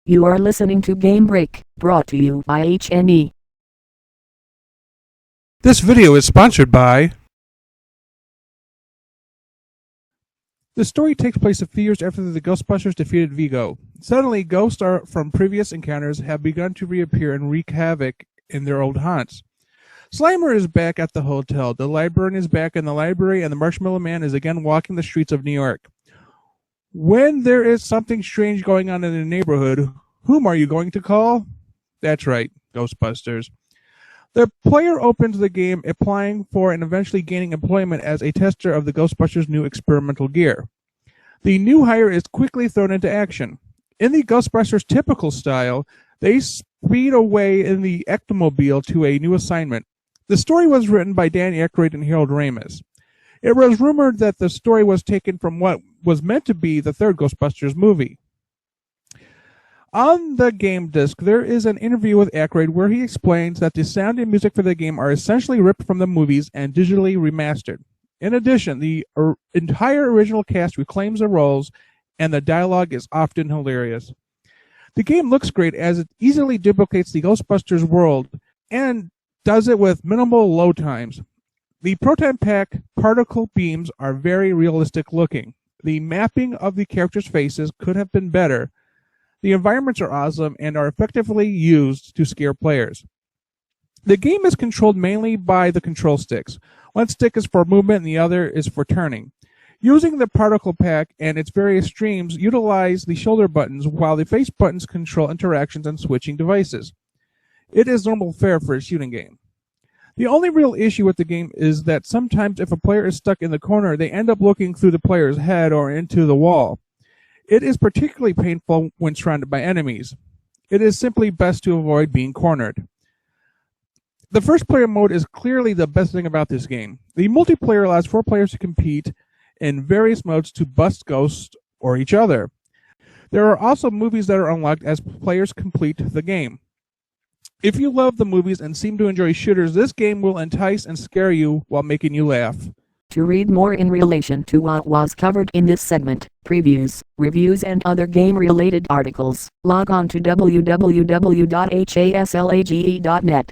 You are listening to GameBreak, brought to you by HNE. This video is sponsored by... The story takes place a few years after the Ghostbusters defeated Vigo. Suddenly, ghosts from previous encounters have begun to reappear and wreak havoc in their old haunts. Slimer is back at the hotel, the librarian is back in the library, and the Marshmallow Man is again walking the streets of New York. When there is something strange going on in the neighborhood, whom are you going to call? That's right, Ghostbusters. The player opens the game applying for and eventually gaining employment as a tester of the Ghostbusters' new experimental gear. The new hire is quickly thrown into action. In the Ghostbusters' typical style, they speed away in the Ectomobile to a new assignment. The story was written by Dan Aykroyd and Harold Ramis. It was rumored that the story was taken from what was meant to be the third Ghostbusters movie. On the game disc, there is an interview with Aykroyd where he explains that the sound and music for the game are essentially ripped from the movies and digitally remastered. In addition, the entire original cast reclaims their roles, and the dialogue is often hilarious. The game looks great as it easily duplicates the Ghostbusters world and does it with minimal load times. The Proton Pack particle beams are very realistic looking. The mapping of the characters' faces could have been better. The environments are awesome and are effectively used to scare players. The game is controlled mainly by the control sticks. One stick is for movement and the other is for turning. Using the particle pack and its various streams utilize the shoulder buttons, while the face buttons control interactions and switching devices. It is normal fare for a shooting game. The only real issue with the game is that sometimes if a player is stuck in the corner, they end up looking through the player's head or into the wall. It is particularly painful when surrounded by enemies. It is simply best to avoid being cornered. The first player mode is clearly the best thing about this game. The multiplayer allows 4 players to compete in various modes to bust ghosts or each other. There are also movies that are unlocked as players complete the game. If you love the movies and seem to enjoy shooters, this game will entice and scare you while making you laugh. To read more in relation to what was covered in this segment, previews, reviews and other game-related articles, log on to www.haslage.net.